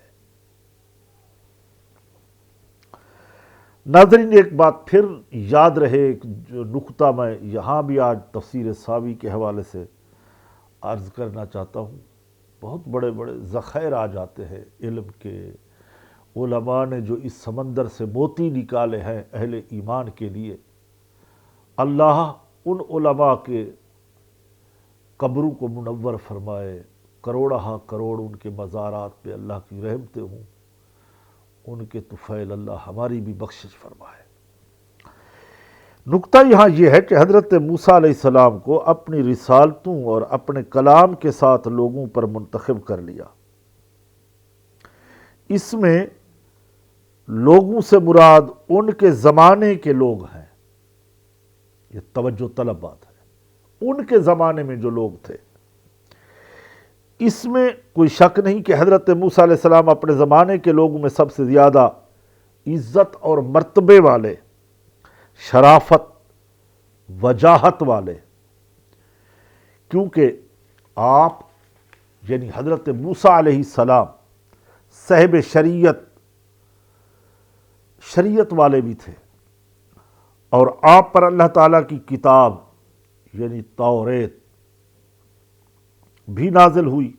ناظرین، ایک بات پھر یاد رہے، ایک جو نقطہ میں یہاں بھی آج تفسیر ساوی کے حوالے سے عرض کرنا چاہتا ہوں۔ بہت بڑے بڑے ذخائر آ جاتے ہیں علم کے، علماء نے جو اس سمندر سے موتی نکالے ہیں اہل ایمان کے لیے، اللہ ان علماء کے قبروں کو منور فرمائے، کروڑہ کروڑ ان کے مزارات پہ اللہ کی رحمتیں ہوں، ان کے طفیل اللہ ہماری بھی بخشش فرمائے۔ نقطہ یہاں یہ ہے کہ حضرت موسیٰ علیہ السلام کو اپنی رسالتوں اور اپنے کلام کے ساتھ لوگوں پر منتخب کر لیا۔ اس میں لوگوں سے مراد ان کے زمانے کے لوگ ہیں، یہ توجہ طلب بات ہے، ان کے زمانے میں جو لوگ تھے۔ اس میں کوئی شک نہیں کہ حضرت موسیٰ علیہ السلام اپنے زمانے کے لوگوں میں سب سے زیادہ عزت اور مرتبے والے، شرافت، وجاہت والے، کیونکہ آپ یعنی حضرت موسیٰ علیہ السلام صاحب شریعت والے بھی تھے، اور آپ پر اللہ تعالیٰ کی کتاب یعنی توریت بھی نازل ہوئی،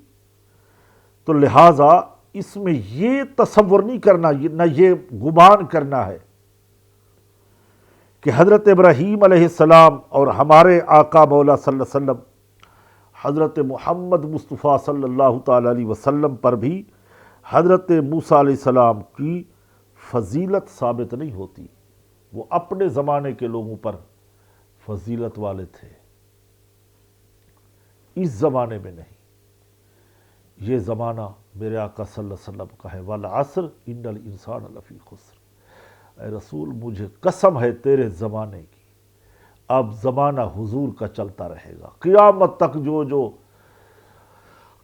تو لہٰذا اس میں یہ تصور نہیں کرنا، نہ یہ گمان کرنا ہے کہ حضرت ابراہیم علیہ السلام اور ہمارے آقا مولا صلی اللہ علیہ وسلم حضرت محمد مصطفیٰ صلی اللہ تعالیٰ علیہ وسلم پر بھی حضرت موسیٰ علیہ السلام کی فضیلت ثابت نہیں ہوتی، وہ اپنے زمانے کے لوگوں پر فضیلت والے تھے، اس زمانے میں نہیں۔ یہ زمانہ میرے آقا صلی اللہ علیہ وسلم کا ہے، والعصر ان الانسان لفی خسر۔ اے رسول، مجھے قسم ہے تیرے زمانے کی، اب زمانہ حضور کا چلتا رہے گا قیامت تک، جو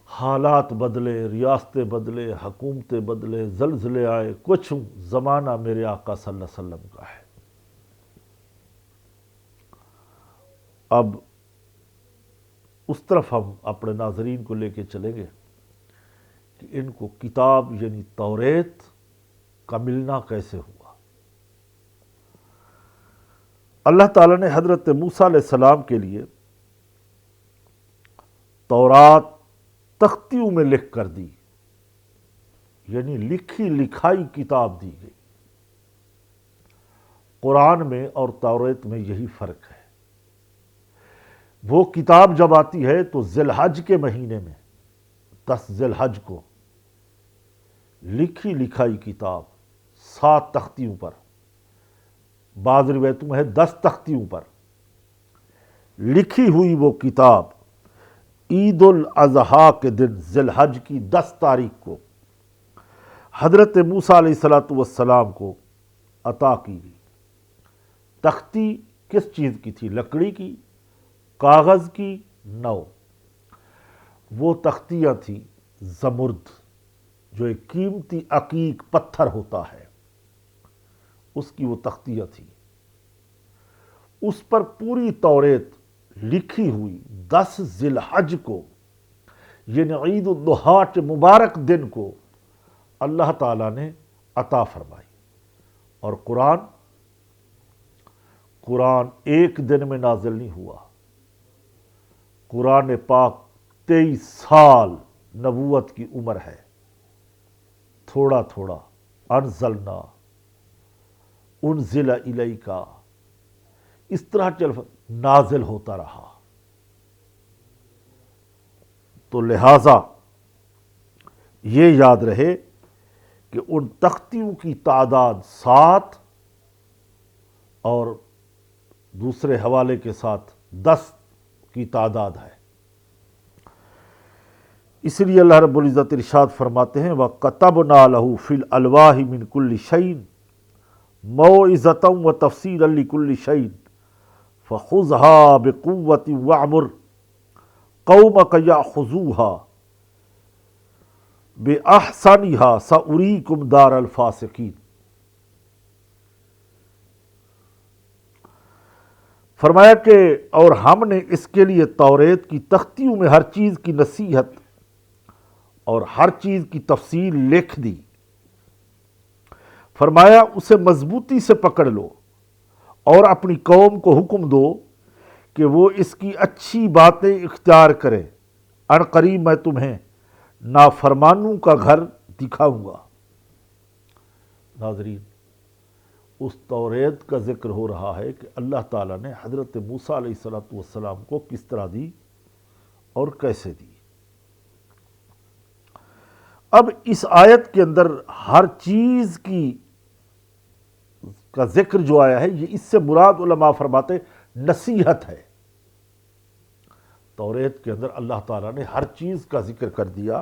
حالات بدلے، ریاستیں بدلے، حکومتیں بدلے، زلزلے آئے، کچھ زمانہ میرے آقا صلی اللہ علیہ وسلم کا ہے۔ اب اس طرف ہم اپنے ناظرین کو لے کے چلیں گے کہ ان کو کتاب یعنی توریت کا ملنا کیسے ہوا۔ اللہ تعالیٰ نے حضرت موسیٰ علیہ السلام کے لیے تورات تختیوں میں لکھ کر دی، یعنی لکھی لکھائی کتاب دی گئی۔ قرآن میں اور توریت میں یہی فرق ہے۔ وہ کتاب جب آتی ہے تو ذی الحج کے مہینے میں 10 ذی الحج کو لکھی لکھائی کتاب 7 تختیوں پر، بعض روایتوں میں ہے 10 تختیوں پر لکھی ہوئی وہ کتاب عید الاضحیٰ کے دن ذی الحج کی 10 تاریخ کو حضرت موسیٰ علیہ السلام کو عطا کی گئی۔ تختی کس چیز کی تھی؟ لکڑی کی، کاغذ کی؟ نو، وہ تختیاں تھیں زمرد، جو ایک قیمتی عقیق پتھر ہوتا ہے، اس کی وہ تختیاں تھیں۔ اس پر پوری توریت لکھی ہوئی 10 ذی الحج کو، یعنی عید الاضحیٰ کے مبارک دن کو اللہ تعالیٰ نے عطا فرمائی۔ اور قرآن ایک دن میں نازل نہیں ہوا، قرآن پاک 23 سال نبوت کی عمر ہے، تھوڑا تھوڑا انزلنا، انزل الیک، اس طرح نازل ہوتا رہا۔ تو لہٰذا یہ یاد رہے کہ ان تختیوں کی تعداد 7 اور دوسرے حوالے کے ساتھ 10 کی تعداد ہے۔ اس لیے اللہ رب العزت ارشاد فرماتے ہیں وَكَتَبْنَا لَهُ فِي الْأَلْوَاحِ مِنْ كُلِّ شَيْءٍ مَوْعِظَةً وَتَفْصِيلًا لِكُلِّ شَيْءٍ فَخُذْهَا بِقُوَّةٍ وَأْمُرْ قَوْمَكَ يَأْخُذُوهَا بِأَحْسَنِهَا سَأُرِيكُمْ دَارَ الْفَاسِقِينَ۔ فرمایا کہ اور ہم نے اس کے لیے توریت کی تختیوں میں ہر چیز کی نصیحت اور ہر چیز کی تفصیل لکھ دی۔ فرمایا اسے مضبوطی سے پکڑ لو اور اپنی قوم کو حکم دو کہ وہ اس کی اچھی باتیں اختیار کرے، عن قریب میں تمہیں نافرمانوں کا گھر دکھاؤں گا۔ ناظرین، اس توریت کا ذکر ہو رہا ہے کہ اللہ تعالیٰ نے حضرت موسیٰ علیہ السلام کو کس طرح دی اور کیسے دی۔ اب اس آیت کے اندر ہر چیز کا ذکر جو آیا ہے، یہ اس سے مراد علماء فرماتے نصیحت ہے۔ توریت کے اندر اللہ تعالیٰ نے ہر چیز کا ذکر کر دیا۔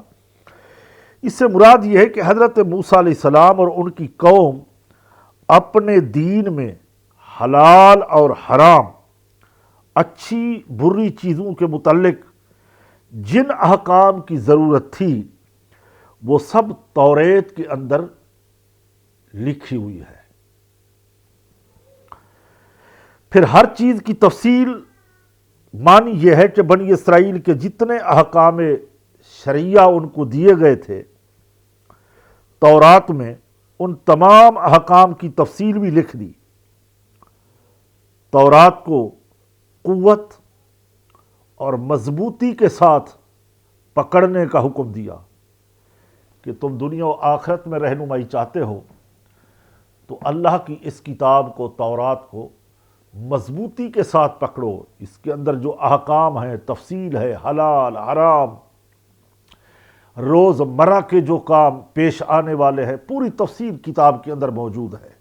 اس سے مراد یہ ہے کہ حضرت موسیٰ علیہ السلام اور ان کی قوم اپنے دین میں حلال اور حرام، اچھی بری چیزوں کے متعلق جن احکام کی ضرورت تھی وہ سب توریت کے اندر لکھی ہوئی ہے۔ پھر ہر چیز کی تفصیل معنی یہ ہے کہ بنی اسرائیل کے جتنے احکام شرعیہ ان کو دیے گئے تھے تورات میں، ان تمام احکام کی تفصیل بھی لکھ دی۔ تورات کو قوت اور مضبوطی کے ساتھ پکڑنے کا حکم دیا کہ تم دنیا و آخرت میں رہنمائی چاہتے ہو تو اللہ کی اس کتاب کو، تورات کو مضبوطی کے ساتھ پکڑو۔ اس کے اندر جو احکام ہیں، تفصیل ہے، حلال حرام، روز مرہ کے جو کام پیش آنے والے ہیں، پوری تفصیل کتاب کے اندر موجود ہے۔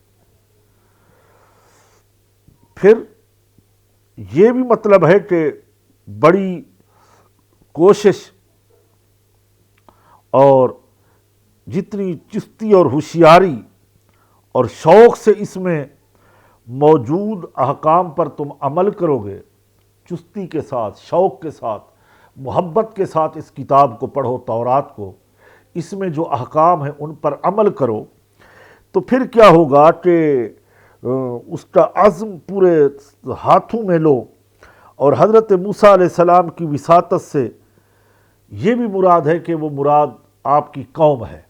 پھر یہ بھی مطلب ہے کہ بڑی کوشش اور جتنی چستی اور ہوشیاری اور شوق سے اس میں موجود احکام پر تم عمل کرو گے، چستی کے ساتھ، شوق کے ساتھ، محبت کے ساتھ اس کتاب کو پڑھو، تورات کو، اس میں جو احکام ہیں ان پر عمل کرو، تو پھر کیا ہوگا کہ اس کا عزم پورے ہاتھوں میں لو۔ اور حضرت موسیٰ علیہ السلام کی وساطت سے یہ بھی مراد ہے کہ وہ مراد آپ کی قوم ہے۔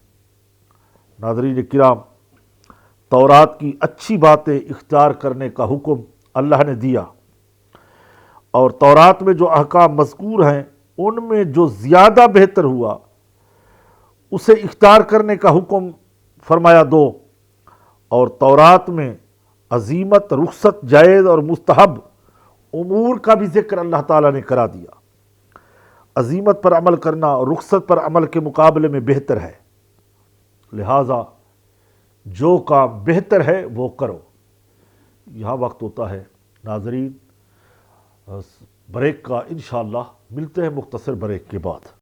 ناظرین کرام، تورات کی اچھی باتیں اختیار کرنے کا حکم اللہ نے دیا، اور تورات میں جو احکام مذکور ہیں ان میں جو زیادہ بہتر ہوا اسے اختیار کرنے کا حکم فرمایا دو، اور تورات میں عزیمت، رخصت، جائز اور مستحب امور کا بھی ذکر اللہ تعالیٰ نے کرا دیا۔ عزیمت پر عمل کرنا اور رخصت پر عمل کے مقابلے میں بہتر ہے، لہٰذا جو کام بہتر ہے وہ کرو۔ یہاں وقت ہوتا ہے ناظرین بریک کا، انشاءاللہ ملتے ہیں مختصر بریک کے بعد۔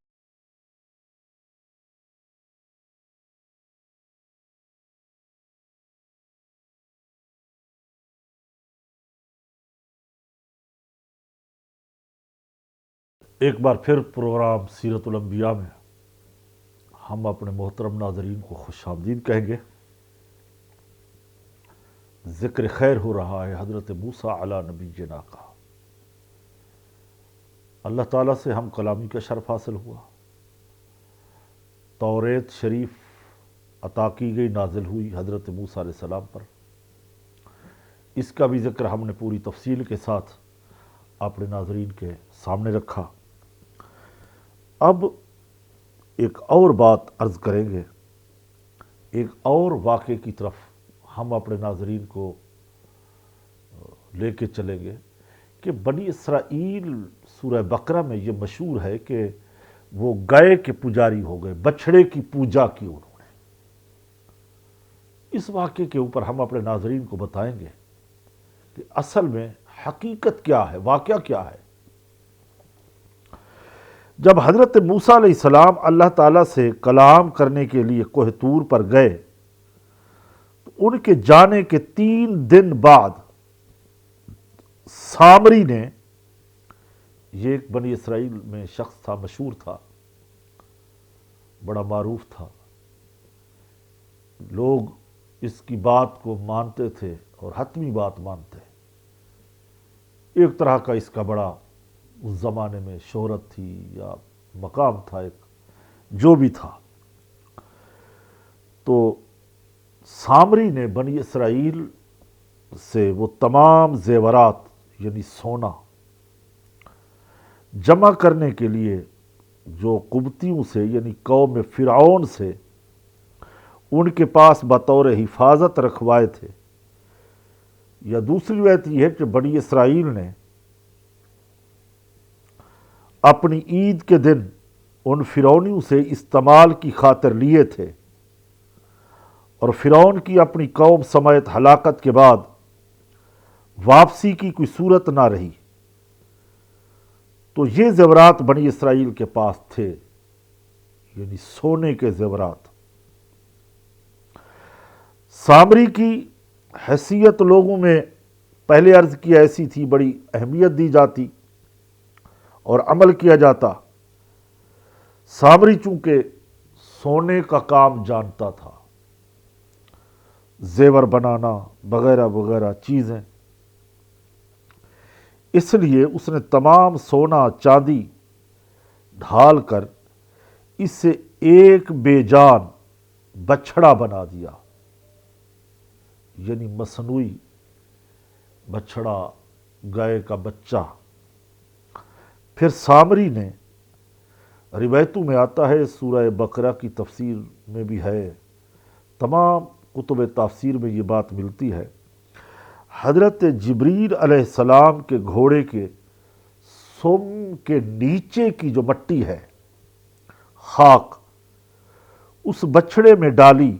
ایک بار پھر پروگرام سیرت الانبیاء میں ہم اپنے محترم ناظرین کو خوش آمدید کہیں گے۔ ذکر خیر ہو رہا ہے حضرت موسیٰ علی نبینا کا۔ اللہ تعالیٰ سے ہم کلامی کا شرف حاصل ہوا، توریت شریف عطا کی گئی، نازل ہوئی حضرت موسیٰ علیہ السلام پر۔ اس کا بھی ذکر ہم نے پوری تفصیل کے ساتھ اپنے ناظرین کے سامنے رکھا۔ اب ایک اور بات عرض کریں گے، ایک اور واقعے کی طرف ہم اپنے ناظرین کو لے کے چلیں گے کہ بنی اسرائیل سورہ بقرہ میں یہ مشہور ہے کہ وہ گائے کے پجاری ہو گئے، بچھڑے کی پوجا کی انہوں نے۔ اس واقعے کے اوپر ہم اپنے ناظرین کو بتائیں گے کہ اصل میں حقیقت کیا ہے، واقعہ کیا ہے۔ جب حضرت موسیٰ علیہ السلام اللہ تعالیٰ سے کلام کرنے کے لیے کوہ طور پر گئے تو ان کے جانے کے 3 دن بعد سامری نے، یہ ایک بنی اسرائیل میں شخص تھا، مشہور تھا، بڑا معروف تھا، لوگ اس کی بات کو مانتے تھے اور حتمی بات مانتے، ایک طرح کا اس کا بڑا اس زمانے میں شہرت تھی یا مقام تھا، ایک جو بھی تھا۔ تو سامری نے بنی اسرائیل سے وہ تمام زیورات یعنی سونا جمع کرنے کے لیے جو قبطیوں سے یعنی قوم فرعون سے ان کے پاس بطور حفاظت رکھوائے تھے، یا دوسری روایت یہ ہے کہ بنی اسرائیل نے اپنی عید کے دن ان فرعونیوں سے استعمال کی خاطر لیے تھے، اور فرعون کی اپنی قوم سمیت ہلاکت کے بعد واپسی کی کوئی صورت نہ رہی، تو یہ زیورات بنی اسرائیل کے پاس تھے، یعنی سونے کے زیورات۔ سامری کی حیثیت لوگوں میں پہلے عرض کی ایسی تھی، بڑی اہمیت دی جاتی اور عمل کیا جاتا۔ سامری چونکہ سونے کا کام جانتا تھا، زیور بنانا وغیرہ وغیرہ چیزیں، اس لیے اس نے تمام سونا چاندی ڈھال کر اس سے ایک بے جان بچھڑا بنا دیا، یعنی مصنوعی بچھڑا، گائے کا بچہ۔ پھر سامری نے، روایتوں میں آتا ہے، سورہ بقرہ کی تفسیر میں بھی ہے، تمام کتب تفسیر میں یہ بات ملتی ہے، حضرت جبریل علیہ السلام کے گھوڑے کے سم کے نیچے کی جو مٹی ہے، خاک، اس بچھڑے میں ڈالی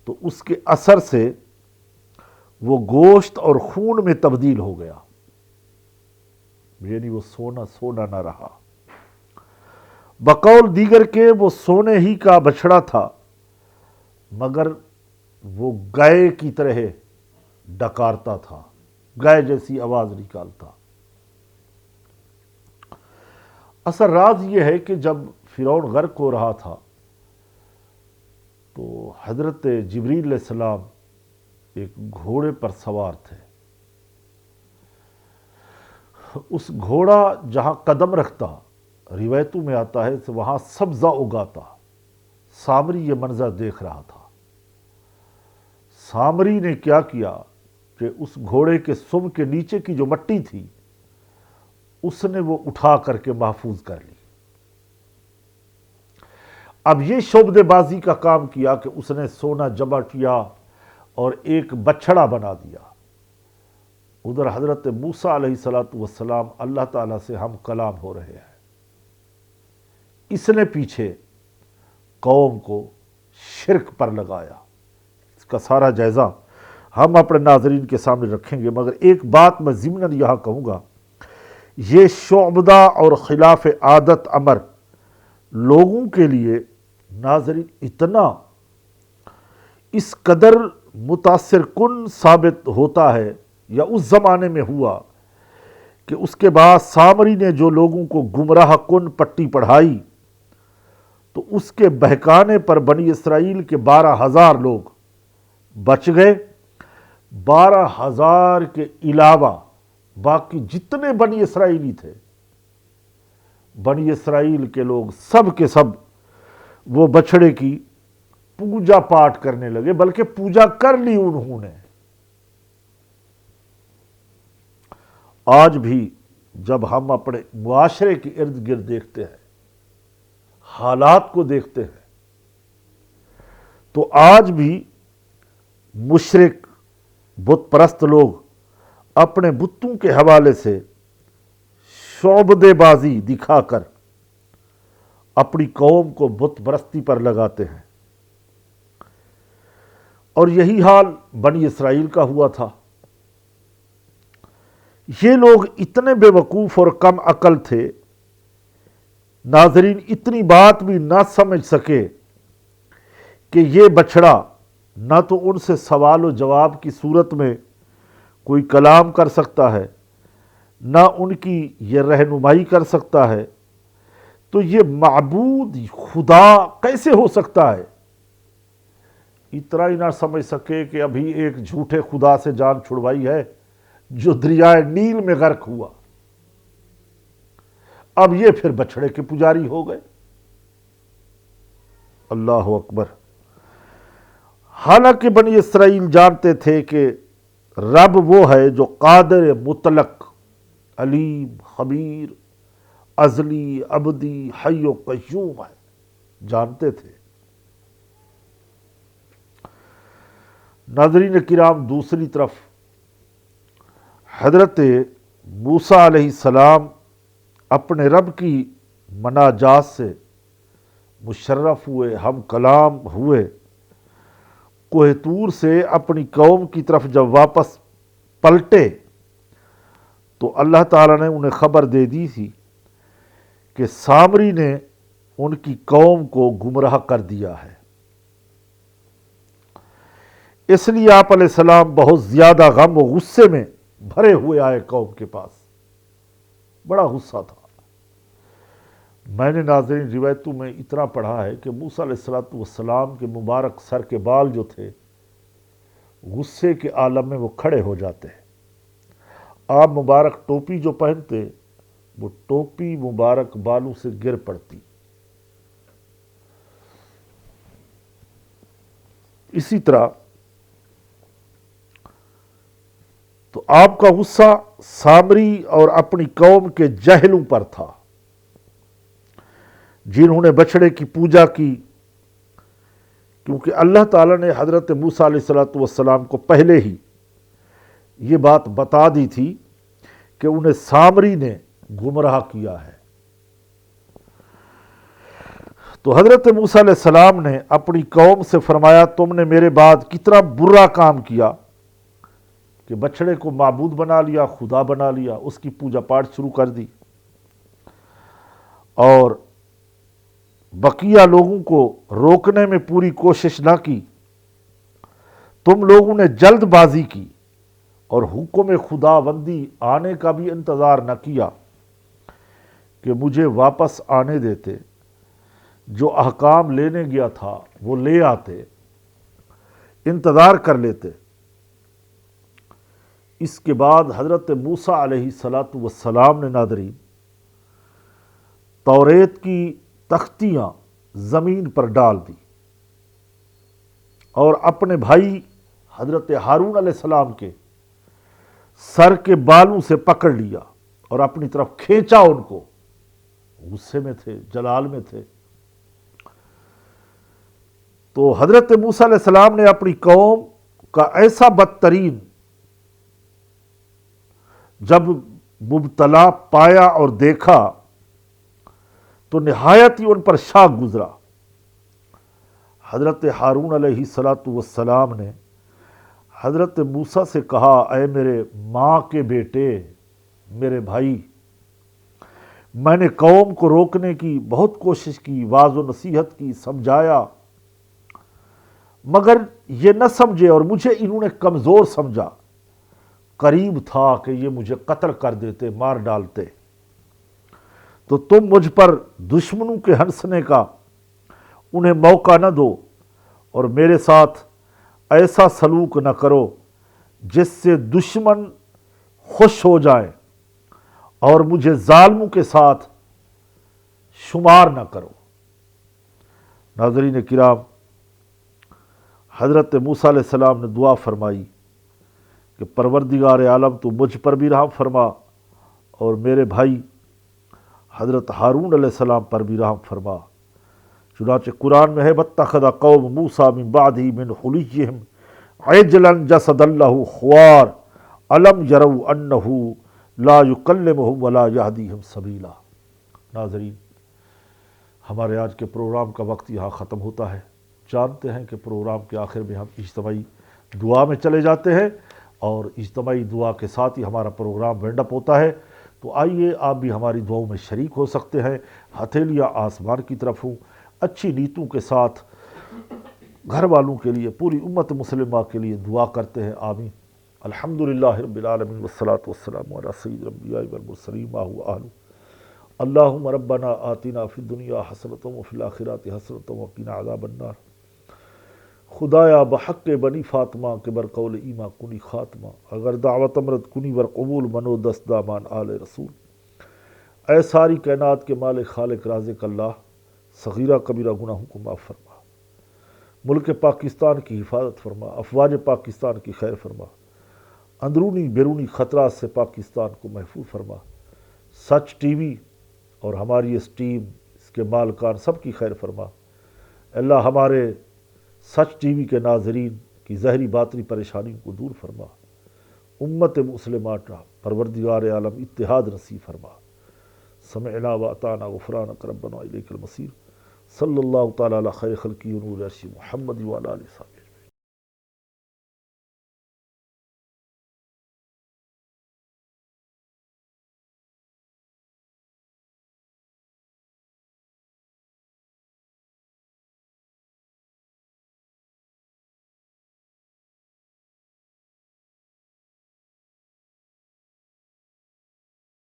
تو اس کے اثر سے وہ گوشت اور خون میں تبدیل ہو گیا، یعنی وہ سونا سونا نہ رہا۔ بقول دیگر کے وہ سونے ہی کا بچھڑا تھا، مگر وہ گائے کی طرح ڈکارتا تھا، گائے جیسی آواز نکالتا۔ اصل راز یہ ہے کہ جب فرعون غرق ہو رہا تھا تو حضرت جبریل علیہ السلام ایک گھوڑے پر سوار تھے، اس گھوڑا جہاں قدم رکھتا، روایتوں میں آتا ہے کہ وہاں سبزہ اگاتا۔ سامری یہ منظر دیکھ رہا تھا۔ سامری نے کیا کیا کہ اس گھوڑے کے سم کے نیچے کی جو مٹی تھی اس نے وہ اٹھا کر کے محفوظ کر لی۔ اب یہ شعبدے بازی کا کام کیا کہ اس نے سونا جمع کیا اور ایک بچھڑا بنا دیا۔ ادھر حضرت موسیٰ علیہ السلام اللہ تعالیٰ سے ہم کلام ہو رہے ہیں، اس نے پیچھے قوم کو شرک پر لگایا۔ اس کا سارا جائزہ ہم اپنے ناظرین کے سامنے رکھیں گے، مگر ایک بات میں ضمناً یہاں کہوں گا، یہ شعبدہ اور خلاف عادت امر لوگوں کے لیے ناظرین اتنا اس قدر متاثر کن ثابت ہوتا ہے، یا اس زمانے میں ہوا، کہ اس کے بعد سامری نے جو لوگوں کو گمراہ کن پٹی پڑھائی تو اس کے بہکانے پر بنی اسرائیل کے 12,000 لوگ بچ گئے۔ 12,000 کے علاوہ باقی جتنے بنی اسرائیلی تھے، بنی اسرائیل کے لوگ سب کے سب وہ بچھڑے کی پوجا پاٹ کرنے لگے، بلکہ پوجا کر لی انہوں نے۔ آج بھی جب ہم اپنے معاشرے کے ارد گرد دیکھتے ہیں، حالات کو دیکھتے ہیں، تو آج بھی مشرک بت پرست لوگ اپنے بتوں کے حوالے سے شعبدے بازی دکھا کر اپنی قوم کو بت پرستی پر لگاتے ہیں، اور یہی حال بنی اسرائیل کا ہوا تھا۔ یہ لوگ اتنے بے وقوف اور کم عقل تھے، ناظرین اتنی بات بھی نہ سمجھ سکے کہ یہ بچھڑا نہ تو ان سے سوال و جواب کی صورت میں کوئی کلام کر سکتا ہے، نہ ان کی یہ رہنمائی کر سکتا ہے، تو یہ معبود خدا کیسے ہو سکتا ہے؟ اتنا ہی نہ سمجھ سکے کہ ابھی ایک جھوٹے خدا سے جان چھڑوائی ہے جو دریائے نیل میں غرق ہوا، اب یہ پھر بچھڑے کے پجاری ہو گئے۔ اللہ اکبر۔ حالانکہ بنی اسرائیل جانتے تھے کہ رب وہ ہے جو قادر مطلق، علیم، خبیر، ازلی، ابدی، حی و قیوم ہے، جانتے تھے۔ ناظرین کرام، دوسری طرف حضرت موسیٰ علیہ السلام اپنے رب کی مناجات سے مشرف ہوئے، ہم کلام ہوئے۔ کوہ طور سے اپنی قوم کی طرف جب واپس پلٹے تو اللہ تعالیٰ نے انہیں خبر دے دی تھی کہ سامری نے ان کی قوم کو گمراہ کر دیا ہے۔ اس لیے آپ علیہ السلام بہت زیادہ غم و غصے میں بھرے ہوئے آئے قوم کے پاس، بڑا غصہ تھا۔ میں نے ناظرین روایتوں میں اتنا پڑھا ہے کہ موسیٰ علیہ السلام کے مبارک سر کے بال جو تھے غصے کے عالم میں وہ کھڑے ہو جاتے ہیں۔ آپ مبارک ٹوپی جو پہنتے وہ ٹوپی مبارک بالوں سے گر پڑتی۔ اسی طرح تو آپ کا غصہ سامری اور اپنی قوم کے جہلوں پر تھا، جنہوں نے بچڑے کی پوجا کی، کیونکہ اللہ تعالیٰ نے حضرت موسیٰ علیہ السلام کو پہلے ہی یہ بات بتا دی تھی کہ انہیں سامری نے گمراہ کیا ہے۔ تو حضرت موسیٰ علیہ السلام نے اپنی قوم سے فرمایا، تم نے میرے بعد کتنا برا کام کیا کہ بچڑے کو معبود بنا لیا، خدا بنا لیا، اس کی پوجا پاٹ شروع کر دی، اور بقیہ لوگوں کو روکنے میں پوری کوشش نہ کی۔ تم لوگوں نے جلد بازی کی اور حکم خداوندی آنے کا بھی انتظار نہ کیا کہ مجھے واپس آنے دیتے، جو احکام لینے گیا تھا وہ لے آتے، انتظار کر لیتے۔ اس کے بعد حضرت موسیٰ علیہ السلام نے ناظرین توریت کی تختیاں زمین پر ڈال دی اور اپنے بھائی حضرت ہارون علیہ السلام کے سر کے بالوں سے پکڑ لیا اور اپنی طرف کھینچا ان کو۔ غصے میں تھے، جلال میں تھے۔ تو حضرت موسیٰ علیہ السلام نے اپنی قوم کا ایسا بدترین جب مبتلا پایا اور دیکھا تو نہایت ہی ان پر شاک گزرا۔ حضرت ہارون علیہ السلام نے حضرت موسیٰ سے کہا، اے میرے ماں کے بیٹے، میرے بھائی، میں نے قوم کو روکنے کی بہت کوشش کی، واعظ و نصیحت کی، سمجھایا، مگر یہ نہ سمجھے اور مجھے انہوں نے کمزور سمجھا۔ قریب تھا کہ یہ مجھے قتل کر دیتے، مار ڈالتے، تو تم مجھ پر دشمنوں کے ہنسنے کا انہیں موقع نہ دو اور میرے ساتھ ایسا سلوک نہ کرو جس سے دشمن خوش ہو جائیں، اور مجھے ظالموں کے ساتھ شمار نہ کرو۔ ناظرین کرام، حضرت موسیٰ علیہ السلام نے دعا فرمائی کہ پروردگار عالم تو مجھ پر بھی رحم فرما اور میرے بھائی حضرت ہارون علیہ السلام پر بھی رحم فرما۔ چنانچہ قرآن میں ہے، وَاتَّخَذَ قَوْمُ مُوسَىٰ مِن بَعْدِهِ مِنْ حُلِيِّهِمْ عِجْلًا جَسَدًا لَهُ خُوَارٌ أَلَمْ يَرَوْا أَنَّهُ لَا يُكَلِّمُهُمْ وَلَا يَهْدِيهِمْ سَبِيلًا۔ ناظرین، ہمارے آج کے پروگرام کا وقت یہاں ختم ہوتا ہے۔ جانتے ہیں کہ پروگرام کے آخر میں ہم اجتماعی دعا میں چلے جاتے ہیں اور اجتماعی دعا کے ساتھ ہی ہمارا پروگرام وینڈ اپ ہوتا ہے۔ تو آئیے آپ بھی ہماری دعاؤں میں شریک ہو سکتے ہیں۔ ہتھیلیاں آسمان کی طرف ہوں، اچھی نیتوں کے ساتھ گھر والوں کے لیے، پوری امت مسلمہ کے لیے دعا کرتے ہیں، آمین۔ الحمدللہ رب العالمین والصلاة والسلام علی سید الانبیاء والمرسلین ما هو اہلہ۔ اللہم ربنا آتنا فی الدنیا حسنۃ وفی الآخرۃ حسنۃ وقنا عذاب النار۔ خدایا بحق بنی فاطمہ کے بر قول ایما کنی خاتمہ، اگر دعوت امرد کنی بر قبول منو دست دامان آل رسول۔ اے ساری کائنات کے مالک خالق رازق اللہ، صغیرہ کبیرہ گناہوں کو معاف فرما، ملک پاکستان کی حفاظت فرما، افواج پاکستان کی خیر فرما، اندرونی بیرونی خطرات سے پاکستان کو محفوظ فرما، سچ ٹی وی اور ہماری اس ٹیم، اس کے مالکان سب کی خیر فرما۔ اللہ ہمارے سچ ٹی وی کے ناظرین کی ظاہری باطنی پریشانیوں کو دور فرما، امت مسلمہ کا پروردگار عالم اتحاد نصیب فرما۔ سمعنا واطعنا غفرانک ربنا الیک المصیر۔ صلی اللہ تعالی علی خیر خلقی نور عرش محمد وعلی آلہ وصحبہ۔